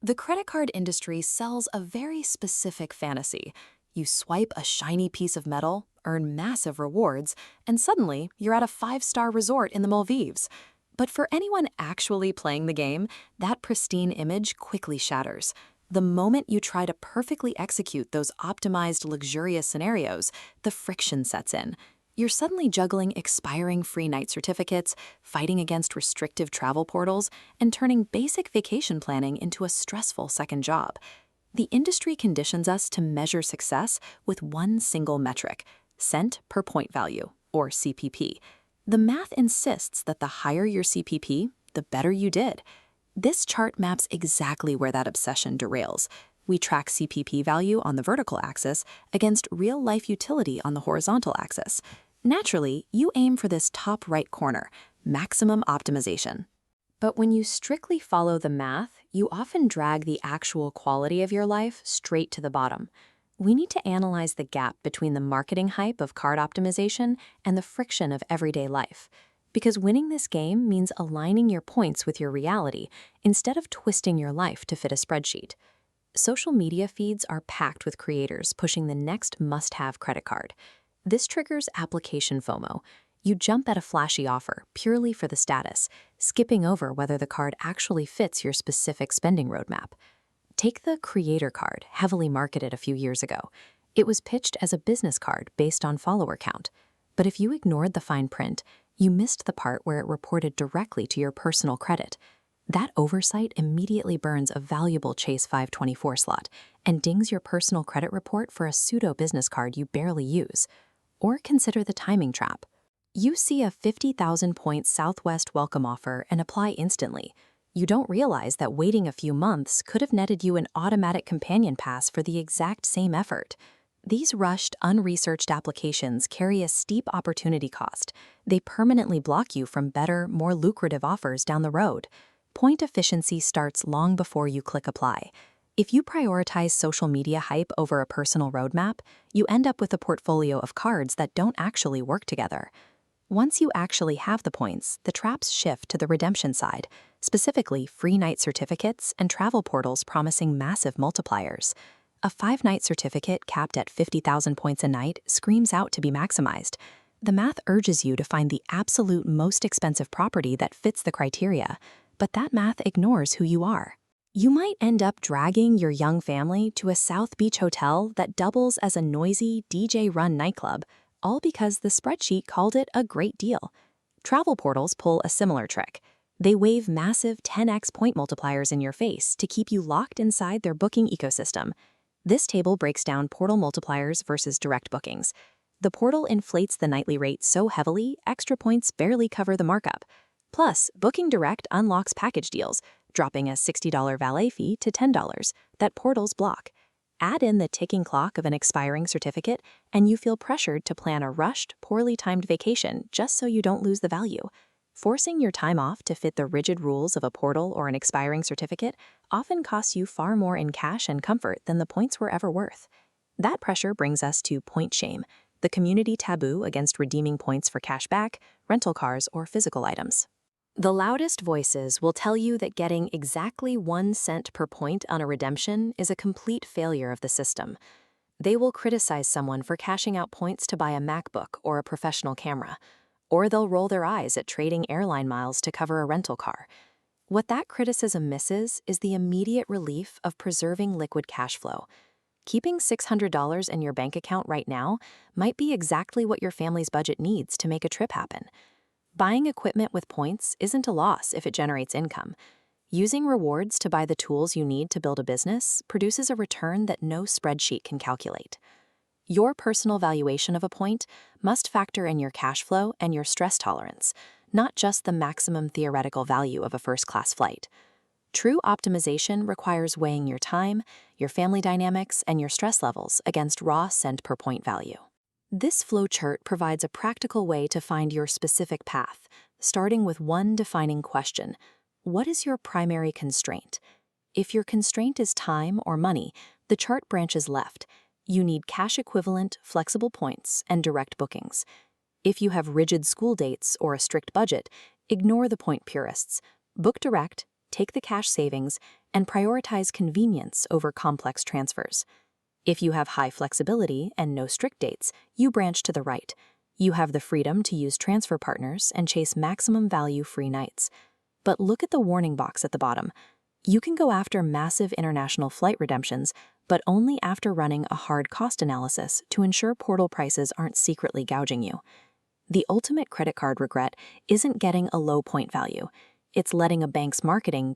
The credit card industry sells a very specific fantasy. You swipe a shiny piece of metal, earn massive rewards, and suddenly you're at a five-star resort in the Maldives. But for anyone actually playing the game, that pristine image quickly shatters. The moment you try to perfectly execute those optimized, luxurious scenarios, the friction sets in. You're suddenly juggling expiring free night certificates, fighting against restrictive travel portals, and turning basic vacation planning into a stressful second job. The industry conditions us to measure success with one single metric, cent per point value, or CPP. The math insists that the higher your CPP, the better you did. This chart maps exactly where that obsession derails. We track CPP value on the vertical axis against real-life utility on the horizontal axis. Naturally, you aim for this top right corner, maximum optimization. But when you strictly follow the math, you often drag the actual quality of your life straight to the bottom. We need to analyze the gap between the marketing hype of card optimization and the friction of everyday life. Because winning this game means aligning your points with your reality instead of twisting your life to fit a spreadsheet. Social media feeds are packed with creators pushing the next must-have credit card. This triggers application FOMO. You jump at a flashy offer purely for the status, skipping over whether the card actually fits your specific spending roadmap. Take the Creator Card, heavily marketed a few years ago. It was pitched as a business card based on follower count. But if you ignored the fine print, you missed the part where it reported directly to your personal credit. That oversight immediately burns a valuable Chase 524 slot and dings your personal credit report for a pseudo-business card you barely use. Or consider the timing trap. You see a 50,000-point Southwest welcome offer and apply instantly. You don't realize that waiting a few months could have netted you an automatic companion pass for the exact same effort. These rushed, unresearched applications carry a steep opportunity cost. They permanently block you from better, more lucrative offers down the road. Point efficiency starts long before you click apply. If you prioritize social media hype over a personal roadmap, you end up with a portfolio of cards that don't actually work together. Once you actually have the points, the traps shift to the redemption side, specifically free night certificates and travel portals promising massive multipliers. A 5-night certificate capped at 50,000 points a night screams out to be maximized. The math urges you to find the absolute most expensive property that fits the criteria, but that math ignores who you are. You might end up dragging your young family to a South Beach hotel that doubles as a noisy, DJ-run nightclub, all because the spreadsheet called it a great deal. Travel portals pull a similar trick. They wave massive 10x point multipliers in your face to keep you locked inside their booking ecosystem. This table breaks down portal multipliers versus direct bookings. The portal inflates the nightly rate so heavily, extra points barely cover the markup. Plus, booking direct unlocks package deals, dropping a $60 valet fee to $10 that portals block. Add in the ticking clock of an expiring certificate, and you feel pressured to plan a rushed, poorly timed vacation just so you don't lose the value. Forcing your time off to fit the rigid rules of a portal or an expiring certificate often costs you far more in cash and comfort than the points were ever worth. That pressure brings us to point shame, the community taboo against redeeming points for cash back, rental cars, or physical items. The loudest voices will tell you that getting exactly 1 cent per point on a redemption is a complete failure of the system. They will criticize someone for cashing out points to buy a MacBook or a professional camera, or they'll roll their eyes at trading airline miles to cover a rental car. What that criticism misses is the immediate relief of preserving liquid cash flow. Keeping $600 in your bank account right now might be exactly what your family's budget needs to make a trip happen. Buying equipment with points isn't a loss if it generates income. Using rewards to buy the tools you need to build a business produces a return that no spreadsheet can calculate. Your personal valuation of a point must factor in your cash flow and your stress tolerance, not just the maximum theoretical value of a first-class flight. True optimization requires weighing your time, your family dynamics, and your stress levels against raw cent per point value. This flowchart provides a practical way to find your specific path, starting with one defining question: what is your primary constraint? If your constraint is time or money, the chart branches left. You need cash equivalent, flexible points, and direct bookings. If you have rigid school dates or a strict budget, ignore the point purists. Book direct, take the cash savings, and prioritize convenience over complex transfers. If you have high flexibility and no strict dates, you branch to the right. You have the freedom to use transfer partners and chase maximum value free nights. But look at the warning box at the bottom. You can go after massive international flight redemptions, but only after running a hard cost analysis to ensure portal prices aren't secretly gouging you. The ultimate credit card regret isn't getting a low point value. It's letting a bank's marketing